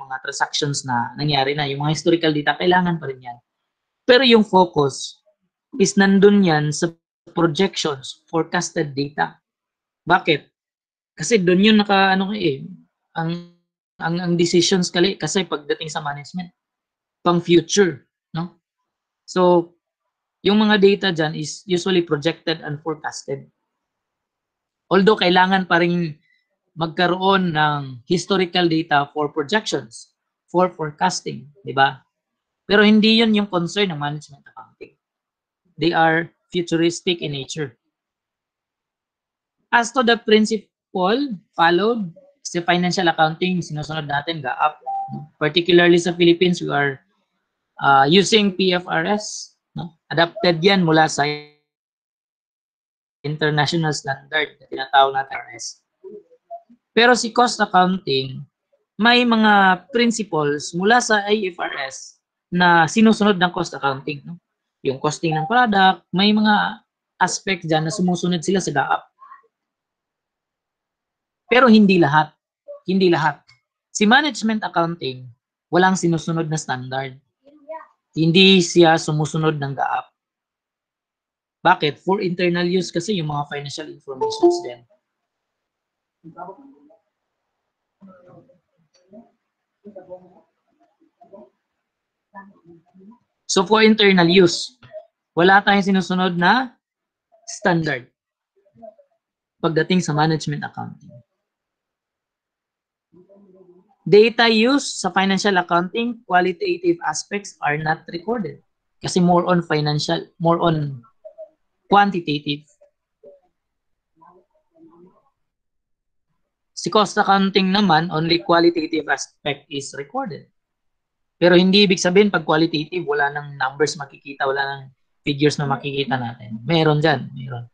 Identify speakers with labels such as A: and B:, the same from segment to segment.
A: mga transactions na nangyari na, yung mga historical data, kailangan pa rin yan. Pero yung focus is nandun yan sa projections, forecasted data. Bakit? Kasi doon yun ang decisions kasi pagdating sa management, pang future, no? So, yung mga data dyan is usually projected and forecasted. Although kailangan pa rin magkaroon ng historical data for projections, for forecasting, di ba? Pero hindi yun yung concern ng management accounting. They are futuristic in nature. As to the principle followed, sa financial accounting, sinusunod natin GAAP. Particularly sa Philippines, we are using PFRS. No? Adapted yan mula sa international standard na tinatawag natin RS. Pero si cost accounting, may mga principles mula sa IFRS na sinusunod ng cost accounting. No? Yung costing ng product, may mga aspect dyan na sumusunod sila sa GAAP. Pero hindi lahat. Hindi lahat. Si management accounting, walang sinusunod na standard. Hindi siya sumusunod ng GAAP. Bakit? For internal use kasi yung mga financial informations din. So for internal use, wala tayong sinusunod na standard pagdating sa management accounting. Data used sa financial accounting, qualitative aspects are not recorded. Kasi more on quantitative. Si cost accounting naman, only qualitative aspect is recorded. Pero hindi ibig sabihin pag qualitative, wala nang numbers makikita, wala nang figures na makikita natin. Meron dyan, meron.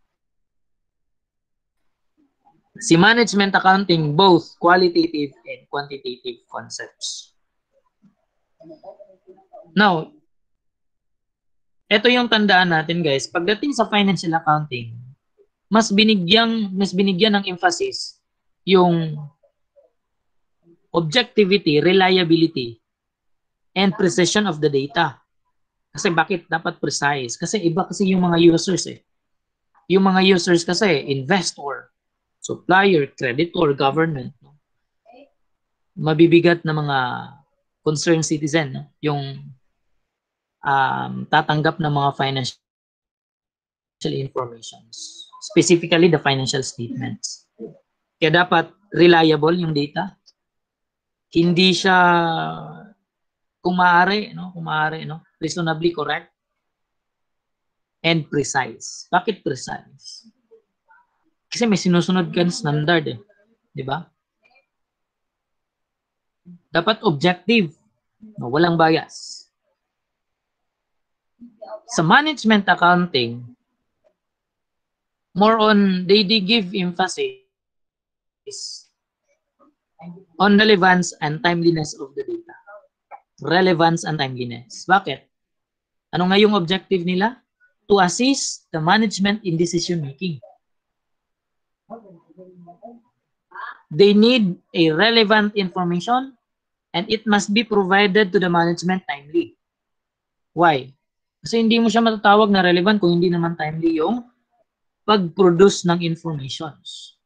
A: Si management accounting, both qualitative and quantitative concepts. Now, ito yung tandaan natin guys, pagdating sa financial accounting, mas binigyan ng emphasis yung objectivity, reliability, and precision of the data. Kasi bakit dapat precise? Kasi iba kasi yung mga users eh. Yung mga users kasi, investor, supplier, creditor, government. No? Mabibigat na mga concerned citizen, no? Yung tatanggap ng mga financial informations. Specifically, the financial statements. Kaya dapat reliable yung data. Hindi siya kung maaari, reasonably correct and precise. Bakit precise? Kasi may sinusunod kan standard eh. Di ba? Dapat objective. No, walang bias. Sa management accounting, more on, they give emphasis on relevance and timeliness of the data. Relevance and timeliness. Bakit? Ano nga yung objective nila? To assist the management in decision making. They need a relevant information and it must be provided to the management timely. Why? Kasi hindi mo siya matatawag na relevant kung hindi naman timely yung pag-produce ng informations.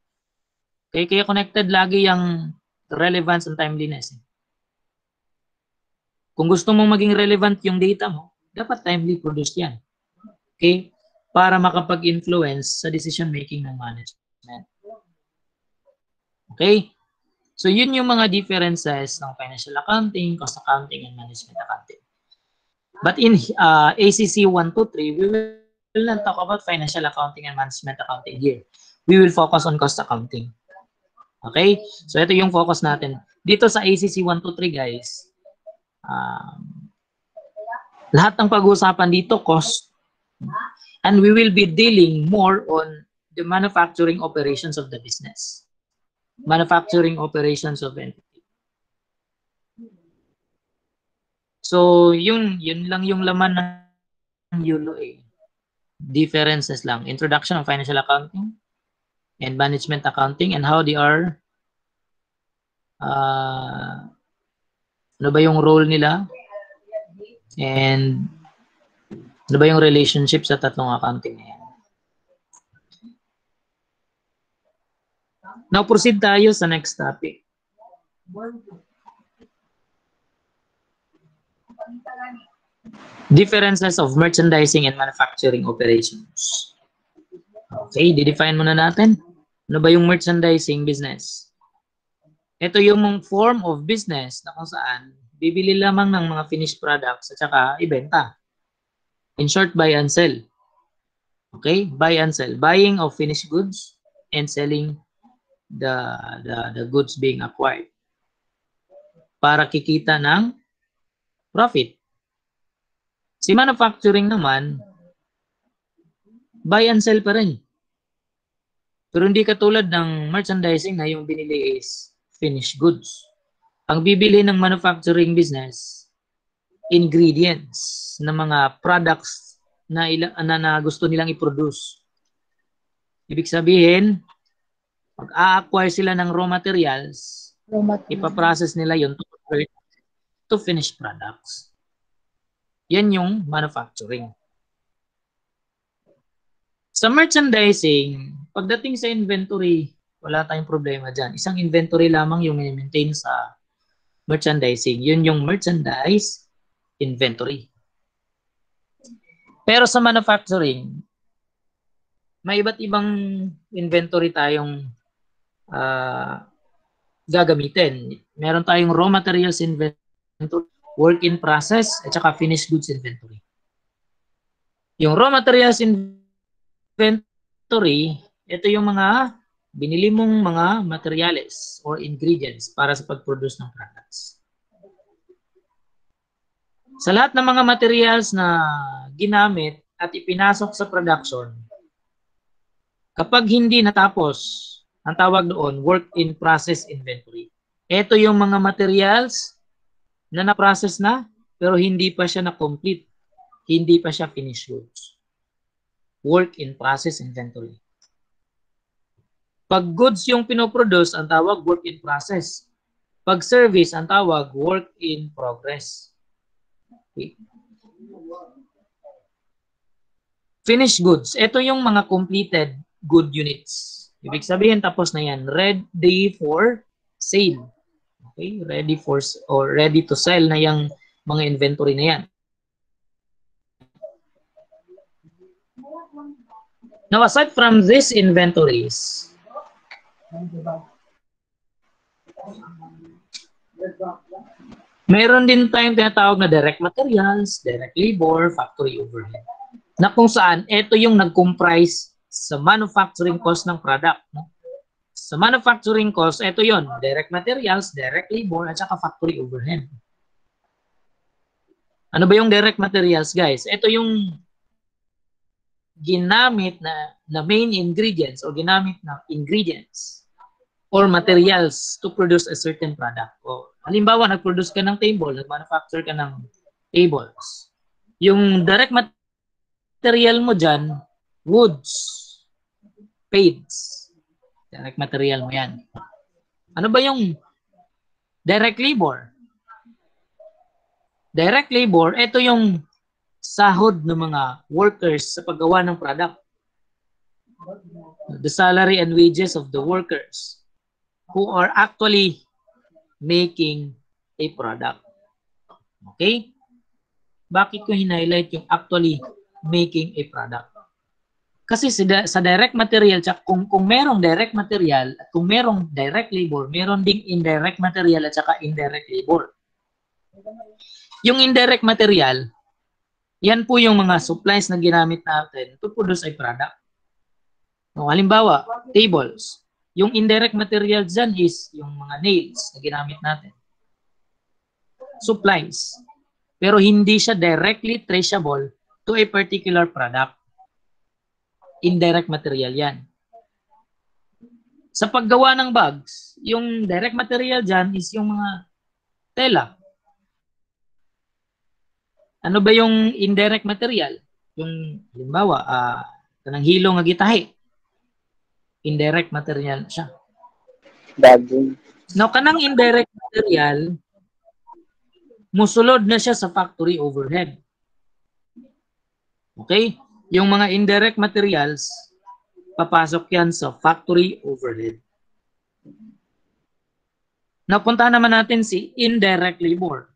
A: Okay? Kaya connected lagi yung relevance and timeliness. Kung gusto mong maging relevant yung data mo, dapat timely produced yan. Okay? Para makapag-influence sa decision making ng management. Okay? So, yun yung mga differences ng financial accounting, cost accounting, and management accounting. But in ACC 123, we will not talk about financial accounting and management accounting here. We will focus on cost accounting. Okay? So, ito yung focus natin. Dito sa ACC 123, guys, lahat ng pag-uusapan dito, cost. And we will be dealing more on the manufacturing operations of the business. Manufacturing operations of entity. So, yun lang yung laman ng YOLO eh. Differences lang. Introduction of financial accounting and management accounting and how they are Ano ba yung role nila? And ano ba yung relationship sa tatlong accounting na yan? Now, proceed tayo sa next topic. Differences of merchandising and manufacturing operations. Okay, didefine muna natin. Ano ba yung merchandising business? Ito yung form of business na kung saan bibili lamang ng mga finished products at saka ibenta. In short, buy and sell. Okay, buy and sell. Buying of finished goods and selling the goods being acquired. Para kikita ng profit. Si manufacturing naman, buy and sell pa rin. Pero hindi katulad ng merchandising na yung binili is finished goods. Ang bibili ng manufacturing business, ingredients ng mga products na gusto nilang i-produce. Ibig sabihin, pag a-acquire sila ng raw materials, ipaprocess nila yun to convert to finished products. Yan yung manufacturing. Sa merchandising, pagdating sa inventory, wala tayong problema dyan. Isang inventory lamang yung maintain sa merchandising. Yun yung merchandise inventory. Pero sa manufacturing, may iba't ibang inventory tayong gagamitin. Meron tayong raw materials inventory, work in process, at saka finished goods inventory. Yung raw materials inventory, ito yung mga binili mong mga materials or ingredients para sa pag-produce ng products. Sa lahat ng mga materials na ginamit at ipinasok sa production, kapag hindi natapos, ang tawag doon, work in process inventory. Ito yung mga materials na na-process na, pero hindi pa siya na-complete. Hindi pa siya finished goods. Work in process inventory. Pag goods yung pinoproduce, ang tawag work in process. Pag service, ang tawag work in progress. Okay. Finished goods. Ito yung mga completed good units. Ibig sabihin, tapos na yan. Ready for sale. Okay? Ready for or ready to sell na yung mga inventory na yan. Now, aside from these inventories, meron din tayong tinatawag na direct materials, direct labor, factory overhead. Na kung saan, ito yung nag-comprise sa manufacturing cost ng product. No? Sa manufacturing cost, ito yon, direct materials, direct labor, at saka factory overhead. Ano ba yung direct materials, guys? Ito yung ginamit na main ingredients o ginamit na ingredients or materials to produce a certain product. O, halimbawa, nag-produce ka ng table, nag-manufacture ka ng tables. Yung direct material mo dyan, woods, paints. Direct material mo yan. Ano ba yung direct labor? Direct labor, ito yung sahod ng mga workers sa paggawa ng product. The salary and wages of the workers who are actually making a product. Okay? Bakit ko hinighlight yung actually making a product? Kasi sa direct material, kung merong direct material at kung merong direct labor, meron ding indirect material at saka indirect labor. Yung indirect material, yan po yung mga supplies na ginamit natin to produce a product. No, halimbawa, tables. Yung indirect material dyan is yung mga nails na ginamit natin. Supplies. Pero hindi siya directly traceable to a particular product. Indirect material yan. Sa paggawa ng bags, yung direct material dyan is yung mga tela. Ano ba yung indirect material? Yung, halimbawa, kanang hilo nga gitahi. Indirect material siya.
B: Bago.
A: Now, kanang indirect material, musulod na siya sa factory overhead. Okay? Yung mga indirect materials, papasok yan sa factory overhead. Napunta naman natin si indirect labor.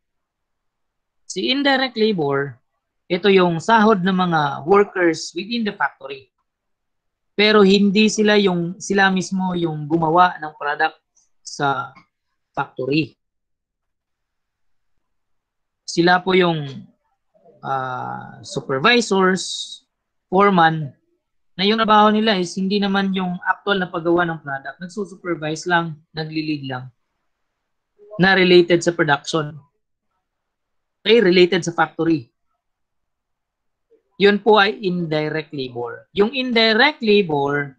A: Si indirect labor, ito yung sahod ng mga workers within the factory. Pero hindi sila mismo yung gumawa ng product sa factory. Sila po yung supervisors, foreman, na yung trabaho nila is hindi naman yung actual na paggawa ng product. Nagsusupervise lang, nagli-lead lang. Na related sa production. Okay, related sa factory. Yun po ay indirect labor. Yung indirect labor,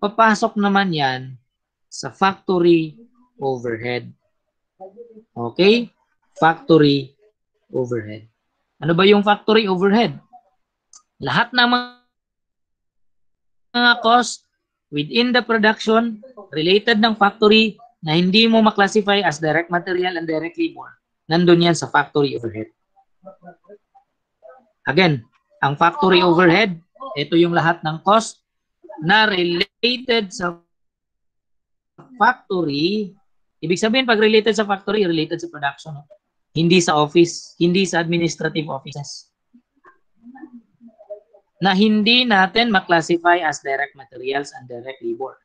A: papasok naman yan sa factory overhead. Okay? Factory overhead. Ano ba yung factory overhead? Lahat ng mga cost within the production related ng factory na hindi mo maklasify as direct material and direct labor, nandun yan sa factory overhead. Again, ang factory overhead, ito yung lahat ng cost na related sa factory. Ibig sabihin, pag related sa factory, related sa production. Hindi sa office, hindi sa administrative offices. Na hindi natin maklasify as direct materials and direct labor.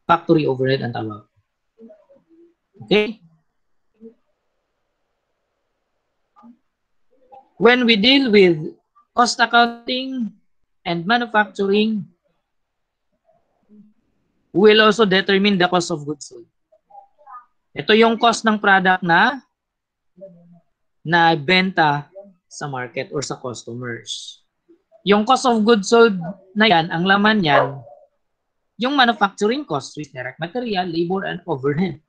A: Factory overhead ang tawag. Okay? When we deal with cost accounting and manufacturing, we will also determine the cost of goods sold. Ito yung cost ng product na benta sa market or sa customers. Yung cost of goods sold na yan, ang laman yan, yung manufacturing cost with direct material, labor, and overhead.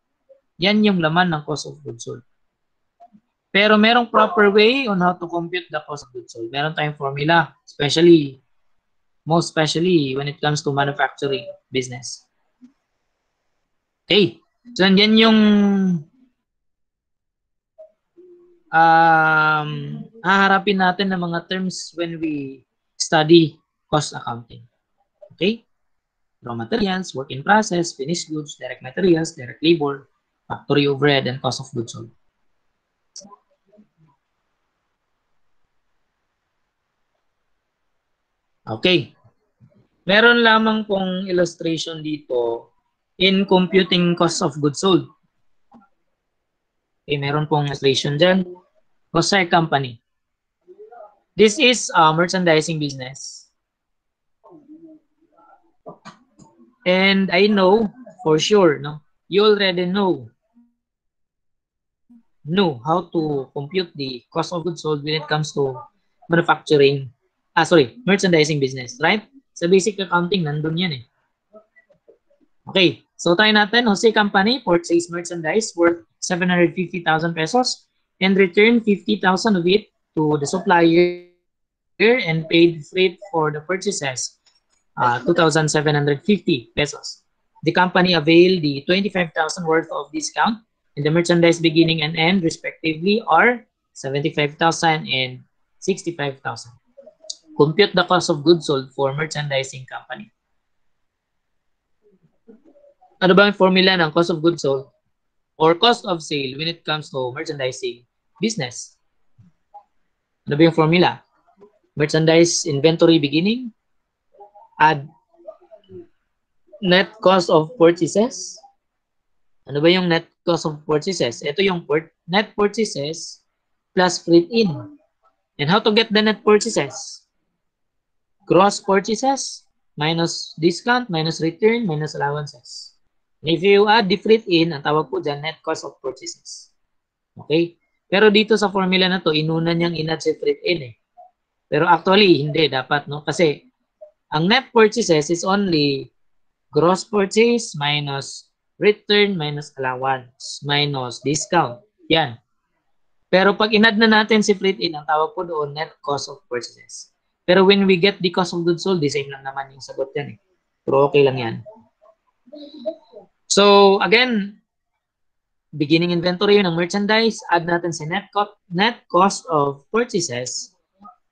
A: Yan yung laman ng cost of goods sold. Pero merong proper way on how to compute the cost of goods sold. Meron tayong formula, most especially when it comes to manufacturing business. Okay. So, yan yung haharapin natin ng mga terms when we study cost accounting. Okay? Raw materials, work in process, finished goods, direct materials, direct labor, factory overhead, and cost of goods sold. Okay. Meron lamang pong illustration dito in computing cost of goods sold. Okay, meron pong illustration dyan. Jose Company. This is a merchandising business. And I know for sure, no, you already know how to compute the cost of goods sold when it comes to merchandising business, right? Sa basic accounting, nandun yan eh. Okay, so tayo natin, Jose Company purchased merchandise worth 750,000 pesos and returned 50,000 of it to the supplier and paid freight for the purchases, 2,750 pesos. The company availed the 25,000 worth of discount, and the merchandise beginning and end respectively are 75,000 and 65,000. Compute the cost of goods sold for merchandising company. Ano ba ang formula ng cost of goods sold or cost of sale when it comes to merchandising business? Ano ba yung formula? Merchandise inventory beginning, add net cost of purchases. Ano ba yung net cost of purchases? Ito yung net purchases plus freight in. And how to get the net purchases? Gross purchases minus discount minus return minus allowances. And if you add the freight in, ang tawag po dyan, net cost of purchases. Okay? Pero dito sa formula na to, inuna niyang in-add si freight in eh. Pero actually, hindi dapat, no? Kasi ang net purchases is only gross purchase minus return minus allowance minus discount. Yan. Pero pag in-add na natin si freight in, ang tawag po doon net cost of purchases. Pero when we get the cost of goods sold, the same lang naman yung sagot yan eh. Pero okay lang yan. So again, beginning inventory ng merchandise, add natin sa net cost of purchases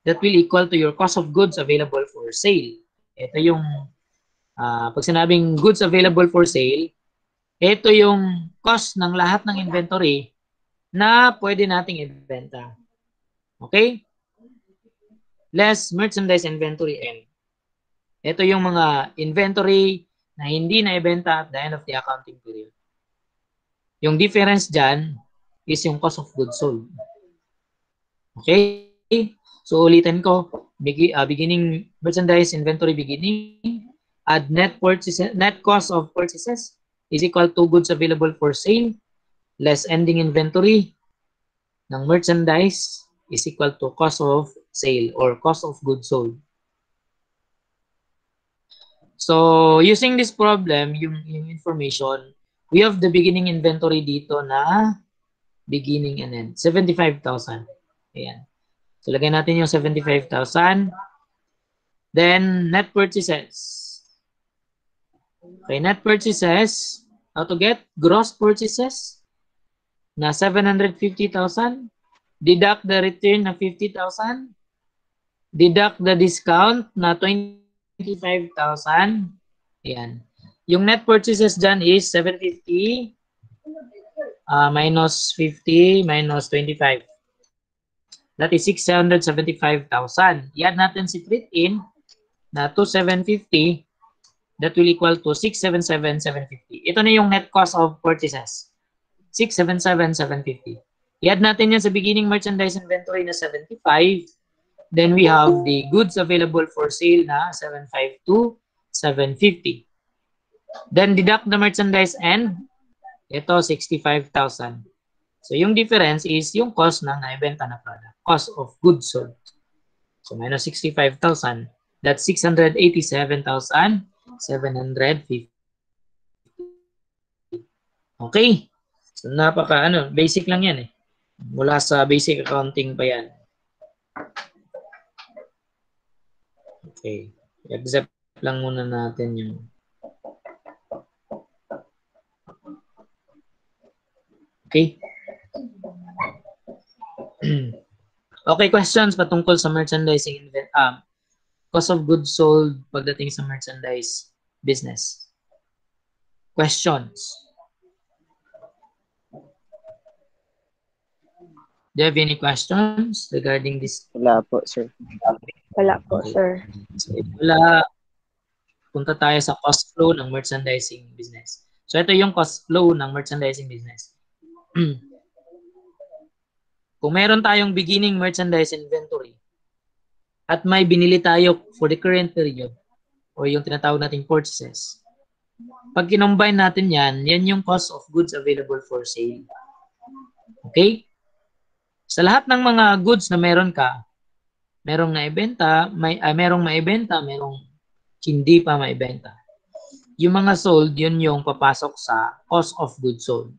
A: that will equal to your cost of goods available for sale. Ito yung, pag sinabing goods available for sale, ito yung cost ng lahat ng inventory na pwede nating ibenta. Okay? Less merchandise inventory end. Ito yung mga inventory na hindi na ibenta at the end of the accounting period. Yung difference dyan is yung cost of goods sold. Okay? So ulitin ko, beginning merchandise inventory beginning, add net cost of purchases is equal to goods available for sale, less ending inventory ng merchandise is equal to cost of sale or cost of goods sold. So using this problem, yung information, we have the beginning inventory dito na beginning and end, 75,000. Ayan. So lagay natin yung 75,000. Then net purchases. Okay, net purchases, how to get gross purchases na 750,000, deduct the return na 50,000, deduct the discount na 25,000. Ayan. Yung net purchases dyan is 750 minus 50 minus 25. That is 675,000. I-add natin si trade-in na 2,750. That will equal to 677,750. Ito na yung net cost of purchases. 677,750. I-add natin yan sa beginning merchandise inventory na 75. Then we have the goods available for sale na 752,750. Then deduct the merchandise end. Ito 65,000. So yung difference is yung cost ng naibenta na product. Cost of goods sold. So minus 65,000. That's 687,750. Okay. So basic lang yan eh. Mula sa basic accounting pa yan. Okay. Accept lang muna natin yung okay. Okay, questions patungkol sa merchandising cost of goods sold pagdating sa merchandise business. Questions? Do you have any questions regarding this?
B: Wala po, sir.
C: Wala po, sir.
A: So, wala. Punta tayo sa cost flow ng merchandising business. So, ito yung cost flow ng merchandising business. Kung meron tayong beginning merchandise inventory at may binili tayo for the current period o yung tinatawag nating purchases, pag kinombine natin yan yung cost of goods available for sale. Okay? Sa lahat ng mga goods na meron ka, merong naibenta, merong maibenta, merong hindi pa maibenta. Yung mga sold, yun yung papasok sa cost of goods sold.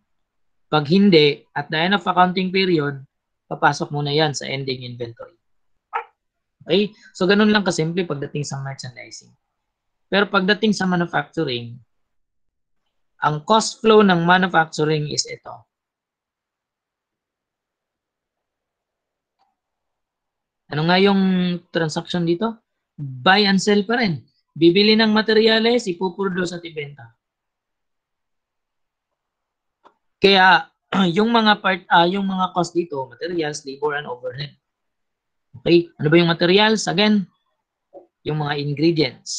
A: Pag hindi, at the end of accounting period, papasok muna yan sa ending inventory. Okay? So, ganun lang kasimple pagdating sa merchandising. Pero pagdating sa manufacturing, ang cost flow ng manufacturing is ito. Ano nga yung transaction dito? Buy and sell pa rin. Bibili ng materyales, ipuproduce at ibenta. Kaya yung mga cost dito, materials, labor and overhead. Okay? Ano ba yung materials? Again, yung mga ingredients.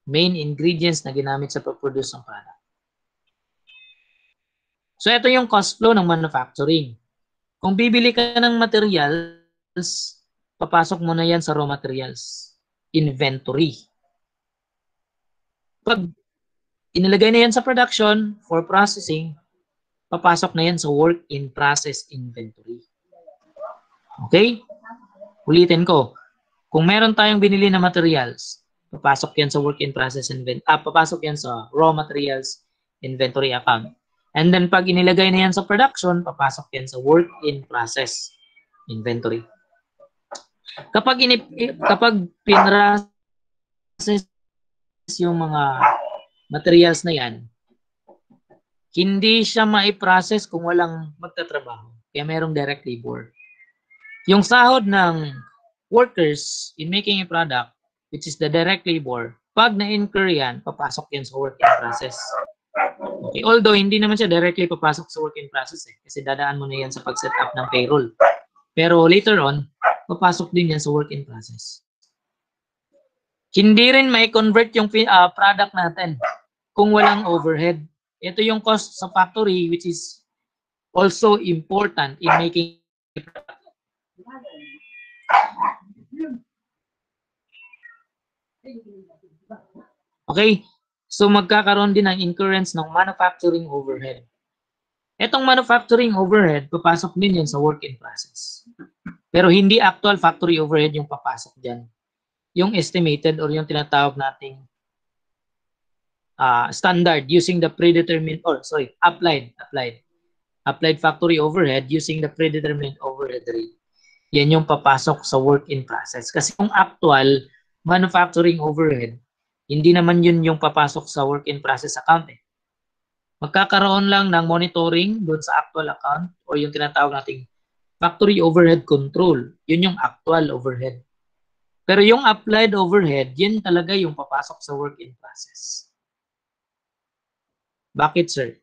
A: Main ingredients na ginamit sa pag-produce ng product. So ito yung cost flow ng manufacturing. Kung bibili ka ng materials, papasok mo na yan sa raw materials inventory. Pag inilagay na yan sa production for processing, papasok na yan sa work in process inventory. Okay? Ulitin ko. Kung meron tayong binili na materials, papasok yan sa work in process papasok yan sa raw materials inventory account. And then pag inilagay na yan sa production, papasok yan sa work in process inventory. Kapag pinrocess yung mga materials na yan, Hindi siya mai-process kung walang magtatrabaho. Kaya merong direct labor. Yung sahod ng workers in making a product, which is the direct labor, pag na-incur yan, papasok yan sa work in process. Okay. Although, hindi naman siya directly papasok sa work in process kasi dadaan mo na yan sa pag-set up ng payroll. Pero later on, papasok din yan sa work in process. Hindi rin may convert yung product natin kung walang overhead. Ito yung cost sa factory which is also important in making okay. So magkakaroon din ng incurrence ng manufacturing overhead. Etong manufacturing overhead, papasok din yan sa work in process. Pero hindi actual factory overhead yung papasok dyan. Yung estimated or yung tinatawag nating standard using the predetermined applied factory overhead using the predetermined overhead rate. Yan yung papasok sa work in process. Kasi yung actual manufacturing overhead, hindi naman yun yung papasok sa work in process account eh. Magkakaroon lang ng monitoring doon sa actual account o yung tinatawag nating factory overhead control. Yun yung actual overhead. Pero yung applied overhead, yun talaga yung papasok sa work in process. Bakit, sir?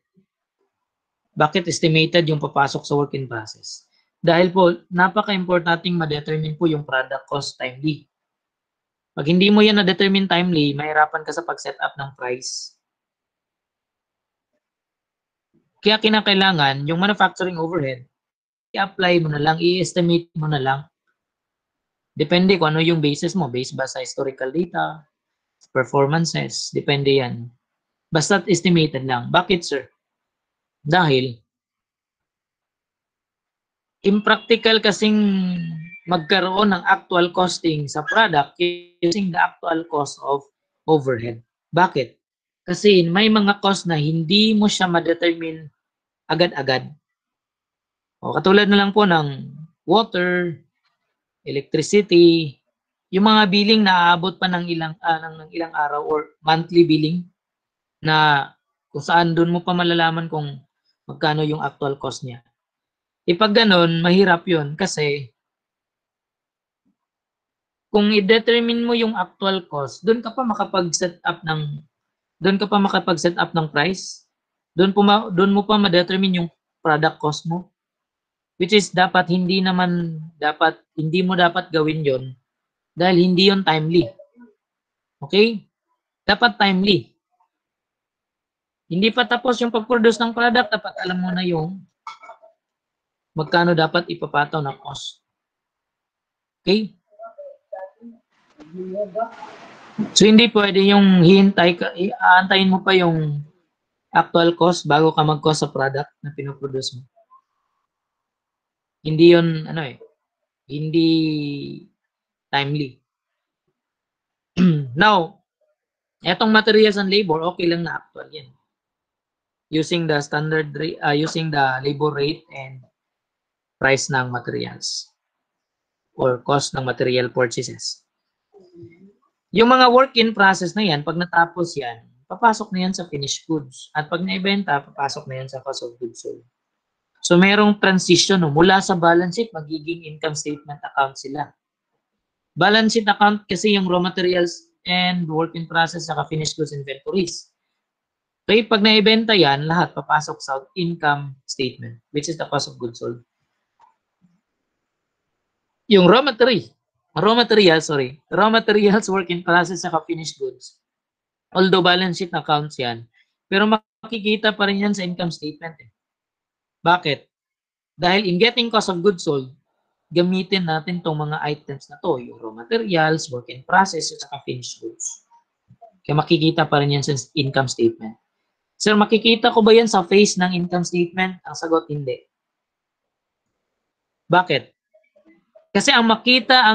A: Bakit estimated yung papasok sa work in process? Dahil po, napaka-importanting ma-determine po yung product cost timely. Pag hindi mo yan na-determine timely, mahirapan ka sa pag-set up ng price. Kaya kinakailangan yung manufacturing overhead, i-apply mo na lang, i-estimate mo na lang. Depende kung ano yung basis mo, based ba sa historical data, performances, depende yan. Basta't estimated lang. Bakit, sir? Dahil impractical kasing magkaroon ng actual costing sa product using the actual cost of overhead. Bakit? Kasi may mga cost na hindi mo siya ma-determine agad-agad. O, katulad na lang po ng water, electricity, yung mga billing na aabot pa ng ilang araw or monthly billing na kung saan doon mo pa malalaman kung magkano yung actual cost niya. Pag ganun, mahirap yun kasi kung i-determine mo yung actual cost, doon ka pa makapag-set up ng price. Doon mo pa ma-determine yung product cost mo. Which is hindi mo dapat gawin yon dahil hindi yon timely. Okay? Dapat timely. Hindi pa tapos yung pag-produce ng product, dapat alam mo na yung magkano dapat ipapataw na cost. Okay? So hindi pwede yung aantayin mo pa yung actual cost bago ka mag-cost sa product na pinoproduce mo. Hindi yun, hindi timely. Now, etong materials and labor, okay lang na actual yan. Using the labor rate and price ng materials or cost ng material purchases. Yung mga work in process na yan, pag natapos yan, papasok na yan sa finished goods. At pag naibenta, papasok na yan sa cost of goods sold. So merong transition mula sa balance sheet, magiging income statement account sila. Balance sheet account kasi yung raw materials and work in process saka finished goods inventories. Okay, pag naibenta yan, lahat papasok sa income statement, which is the cost of goods sold. Yung raw materials, work in process saka finished goods. Although balance sheet accounts yan, pero makikita pa rin yan sa income statement. Bakit? Dahil in getting cost of goods sold, gamitin natin tong mga items na to, yung raw materials, work in process, at saka finished goods. Kaya makikita pa rin yan sa income statement. Sir, makikita ko ba yan sa face ng income statement? Ang sagot, hindi. Bakit? Kasi ang makikita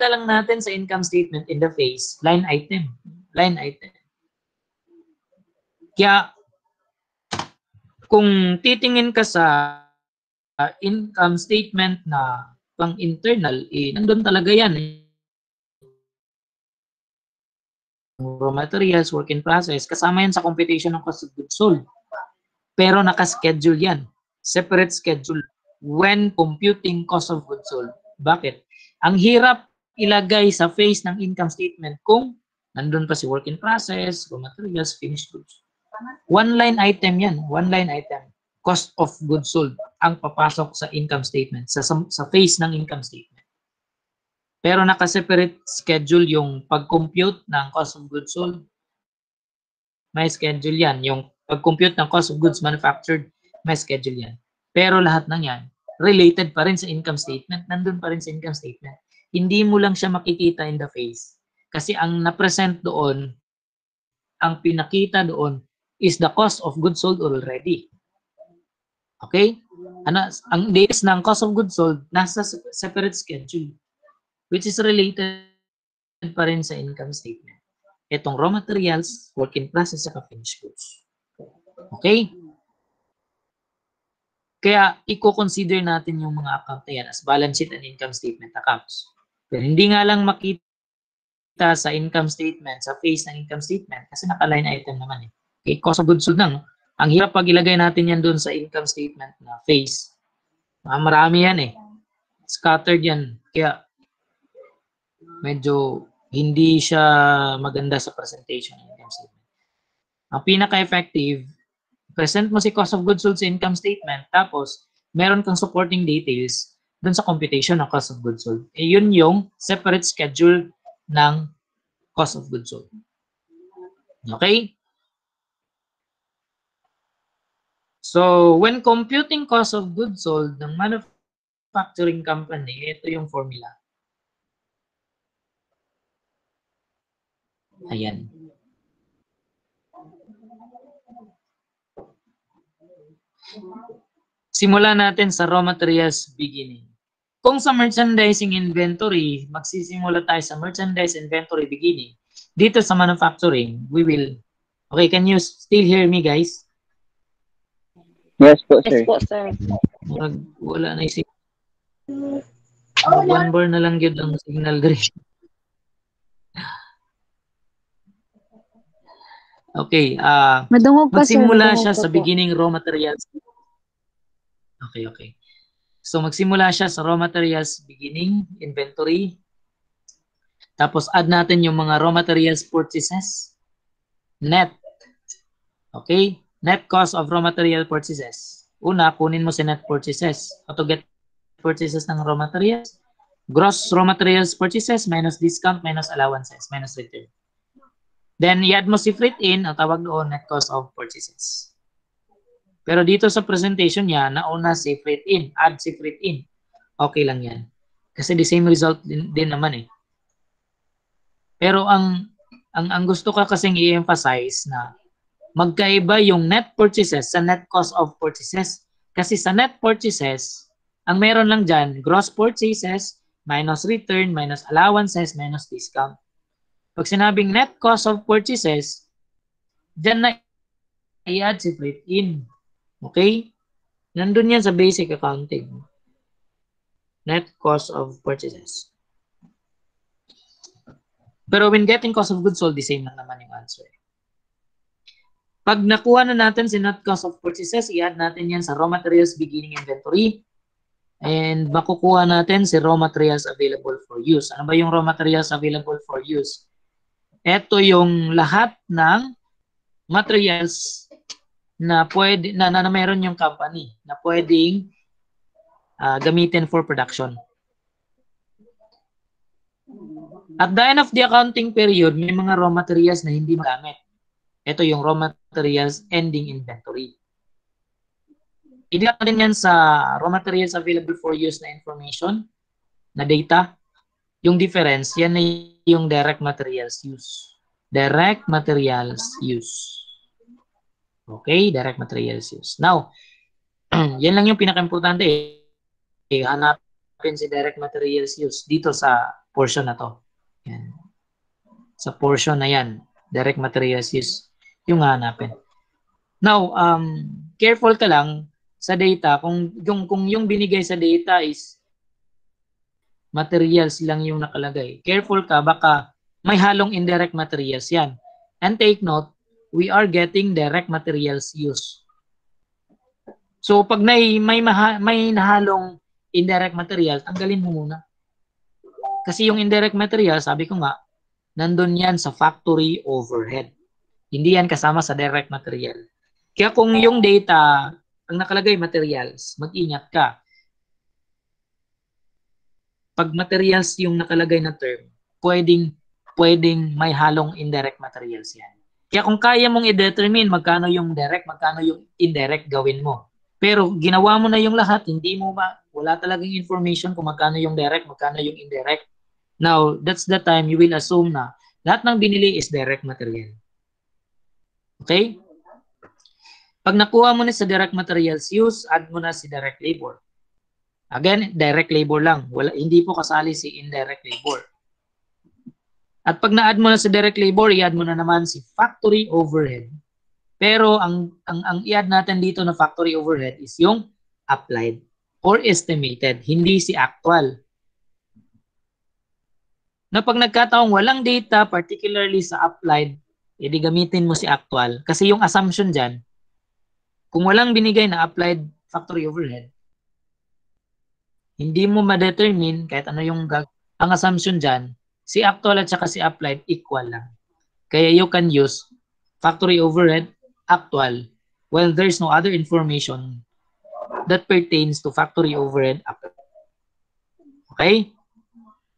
A: lang natin sa income statement in the face, line item. Kaya kung titingin ka sa income statement na pang internal, nandun talaga yan. Raw materials, work in process, kasama yan sa computation ng cost of goods sold. Pero nakaschedule yan. Separate schedule when computing cost of goods sold. Bakit? Ang hirap ilagay sa face ng income statement kung nandun pa si work in process, raw materials, finished goods. One line item yan. One line item. Cost of goods sold ang papasok sa income statement, sa face ng income statement. Pero naka-separate schedule yung pag-compute ng cost of goods sold. May schedule yan. Yung pag-compute ng cost of goods manufactured, may schedule yan. Pero lahat ng yan, related pa rin sa income statement. Nandun pa rin sa income statement. Hindi mo lang siya makikita in the face. Kasi ang na-present doon, ang pinakita doon, is the cost of goods sold already. Okay? Ang dates ng cost of goods sold, nasa separate schedule, which is related pa rin sa income statement. Itong raw materials, work in process, at finished goods. Okay? Kaya, i-consider natin yung mga account na yan as balance sheet and income statement accounts. Pero hindi nga lang makita sa income statement, sa face ng income statement, kasi naka-line item naman eh. Okay, cost of goods sold lang. No? Ang hirap pag ilagay natin yan doon sa income statement na face. Marami yan eh. Scattered yan. Kaya, medyo hindi siya maganda sa presentation ng income statement. Ang pinaka-effective, present mo si cost of goods sold sa income statement, tapos meron kang supporting details dun sa computation ng cost of goods sold. Eh, yun yung separate schedule ng cost of goods sold. Okay? So, when computing cost of goods sold ng manufacturing company, ito yung formula. Ayan. Simulan natin sa raw materials beginning. Kung sa merchandising inventory, magsisimula tayo sa merchandise inventory beginning. Dito sa manufacturing, we will... Okay, can you still hear me, guys?
B: Yes po, sir.
C: Yes po, sir.
A: Wala na isip. One bar na lang yun ang signal dito. Okay,
C: Madungog pa, sir.
A: magsimula
C: Madungog
A: siya
C: pa
A: sa
C: po.
A: beginning raw materials. Okay. So magsimula siya sa raw materials beginning, inventory. Tapos add natin yung mga raw materials purchases. Net. Okay? Net cost of raw material purchases. Una, kunin mo si net purchases. How to get purchases ng raw materials? Gross raw materials purchases minus discount minus allowances minus return. Then, i-add mo si freight in, ang tawag doon, net cost of purchases. Pero dito sa presentation niya, nauna si freight in, add si freight in. Okay lang yan. Kasi the same result din naman eh. Pero ang gusto ka kasing i-emphasize na magkaiba yung net purchases sa net cost of purchases. Kasi sa net purchases, ang meron lang dyan, gross purchases, minus return, minus allowances, minus discount. Pag sinabing net cost of purchases, dyan na i-add si freight in. Okay? Nandun yan sa basic accounting. Net cost of purchases. Pero when getting cost of goods sold, the same lang naman yung answer. Pag nakuha na natin si net cost of purchases, i-add natin yan sa raw materials beginning inventory. And makukuha natin si raw materials available for use. Ano ba yung raw materials available for use? Ito yung lahat ng materials na pwede na meron yung company na pwedeng gamitin for production. At the end of the accounting period, may mga raw materials na hindi magamit. Ito yung raw materials ending inventory. I-drop natin yan sa raw materials available for use na information, na data. Yung difference, yan na yung direct materials use. Direct materials use. Okay, direct materials use. Now, yan lang yung pinaka-importante eh. Hanapin si direct materials use dito sa portion na to. Yan. Sa portion na yan, direct materials use, yung hanapin. Now, careful ka lang sa data. Kung yung binigay sa data is materials lang yung nakalagay. Careful ka, baka may halong indirect materials yan. And take note, we are getting direct materials use. So pag may nahalong indirect material, tanggalin mo muna. Kasi yung indirect material, sabi ko nga, nandun yan sa factory overhead. Hindi yan kasama sa direct material. Kaya kung yung data, ang nakalagay materials, mag-ingat ka. Pag materials yung nakalagay na term, pwedeng may halong indirect materials yan. Kaya kung kaya mong i-determine magkano yung direct, magkano yung indirect, gawin mo. Pero ginawa mo na yung lahat, wala talagang information kung magkano yung direct, magkano yung indirect. Now, that's the time you will assume na lahat ng binili is direct material. Okay? Pag nakuha mo na sa direct materials use, add mo na si direct labor. Again, direct labor lang. Hindi po kasali si indirect labor. At pag na-add mo na sa direct labor, i-add mo na naman si factory overhead. Pero ang i-add natin dito na factory overhead is yung applied or estimated, hindi si actual. Na pag nagkataong walang data, particularly sa applied, edi gamitin mo si actual. Kasi yung assumption dyan, kung walang binigay na applied factory overhead, hindi mo ma-determine kahit ano yung ang assumption dyan, si actual at saka si applied equal lang. Kaya you can use factory overhead, actual, when there's no other information that pertains to factory overhead applied. Okay?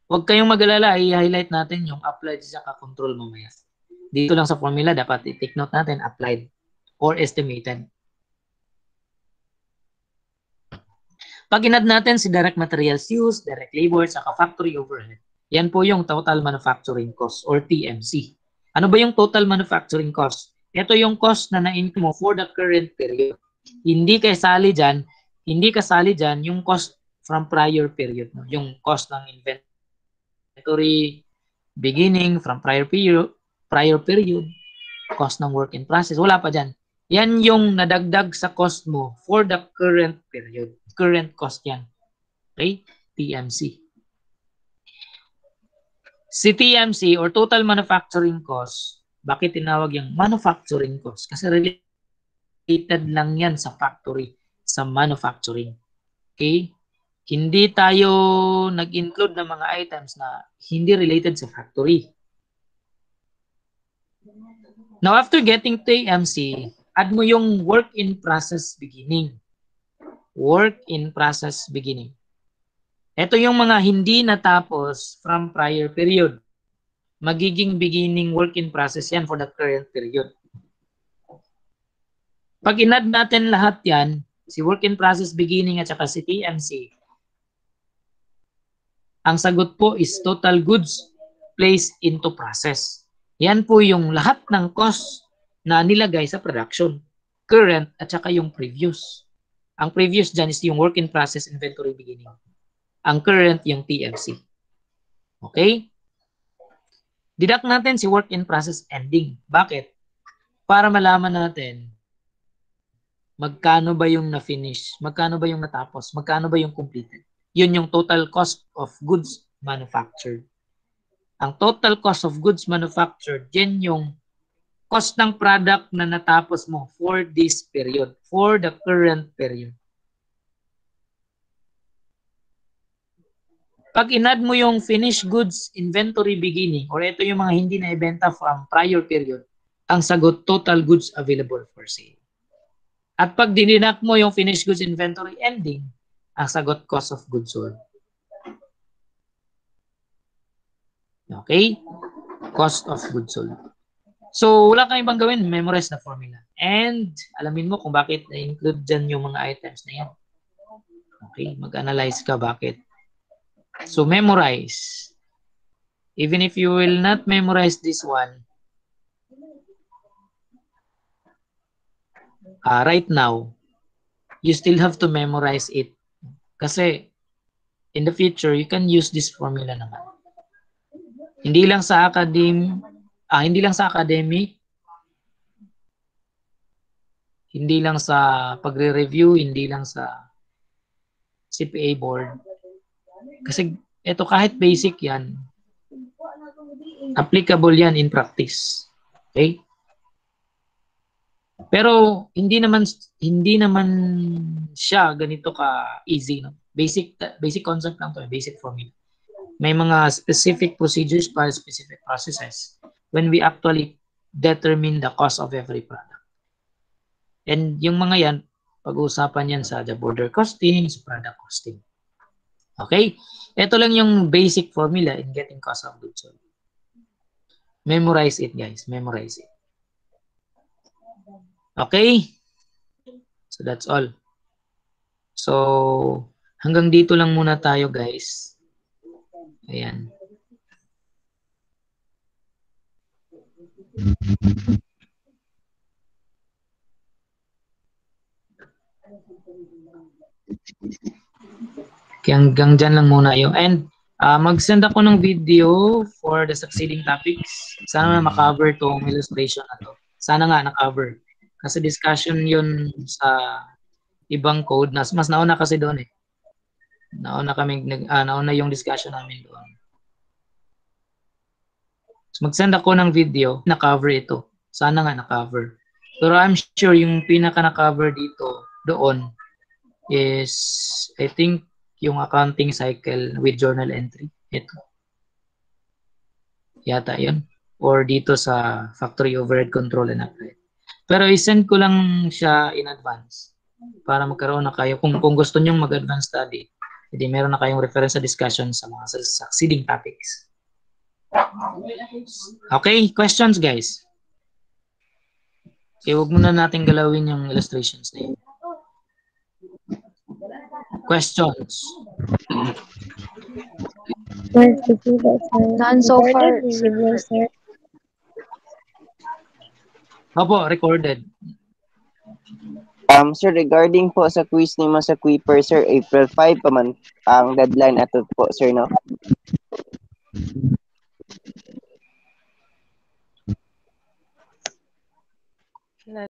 A: Huwag kayong mag-alala, i-highlight natin yung applied sa control mamaya. Dito lang sa formula, dapat i-take note natin applied or estimated. Pag inad natin si direct materials use, direct labor, saka factory overhead, yan po yung total manufacturing cost or TMC. Ano ba yung total manufacturing cost? Ito yung cost na na-income mo for the current period. Hindi kasali dyan yung cost from prior period. Yung cost ng inventory beginning from prior period, cost ng work in process, wala pa dyan. Yan yung nadagdag sa cost mo for the current period. Current cost yan. Okay? TMC. Si TMC or total manufacturing cost, bakit tinawag yung manufacturing cost? Kasi related lang yan sa factory, sa manufacturing. Okay? Hindi tayo nag-include ng mga items na hindi related sa factory. Now, after getting TMC, add mo yung work in process beginning. Work in process beginning. Ito yung mga hindi natapos from prior period. Magiging beginning work in process yan for the current period. Pag inad natin lahat yan, si work in process beginning at saka si TMC, ang sagot po is total goods placed into process. Yan po yung lahat ng cost na nilagay sa production. Current at saka yung previous. Ang previous dyan is yung work in process inventory beginning. Ang current yung TMC. Okay? Deduct natin si work in process ending. Bakit? Para malaman natin magkano ba yung na-finish, magkano ba yung natapos, magkano ba yung completed. Yun yung total cost of goods manufactured. Ang total cost of goods manufactured, yan yung cost ng product na natapos mo for this period, for the current period. Pag inad mo yung finished goods inventory beginning or ito yung mga hindi na ibenta from prior period, ang sagot total goods available for sale. At pag dininak mo yung finished goods inventory ending, ang sagot cost of goods sold. Okay? Cost of goods sold. So, wala kang ibang gawin, memorize na formula. And alamin mo kung bakit na-include dyan yung mga items na yan. Okay? Mag-analyze ka bakit. So, memorize. Even if you will not memorize this one, right now, you still have to memorize it. Kasi, in the future, you can use this formula naman. Hindi lang sa academic, hindi lang sa pagre-review, hindi lang sa CPA board. Kasi ito kahit basic yan, applicable yan in practice. Okay? Pero hindi naman siya ganito ka easy, no? Basic concept lang to, basic formula. May mga specific procedures para specific processes when we actually determine the cost of every product. And yung mga yan, pag-uusapan yan sa the border costing, sa product costing. Okay? Ito lang yung basic formula in getting cost of goods sold. Memorize it, guys. Memorize it. Okay? So that's all. So, hanggang dito lang muna tayo, guys. Ayan. Kaya hanggang dyan lang muna yung and mag-send ako ng video for the succeeding topics. Sana na makaver tong illustration na to. Sana nga na-cover. Kasi discussion yun sa ibang code. Mas nauna kasi doon eh. Nauna yung discussion namin doon. So mag-send ako ng video, na-cover ito. Sana nga na-cover. Pero I'm sure yung pinaka na-cover dito, doon, is I think yung accounting cycle with journal entry. Ito. Yata yun. Or dito sa factory overhead control and upgrade. Pero i-send ko lang siya in advance para magkaroon na kayo. Kung gusto nyong mag-advance study, hindi meron na kayong reference sa discussion sa mga succeeding topics. Okay, questions guys? Okay, huwag muna natin galawin yung illustrations na yun. Questions?
C: None so far.
D: Sir.
A: Opo, recorded.
B: Sir, regarding po sa quiz ni mo sa Kuiper, sir, April 5 pa man ang deadline ato po, sir, no?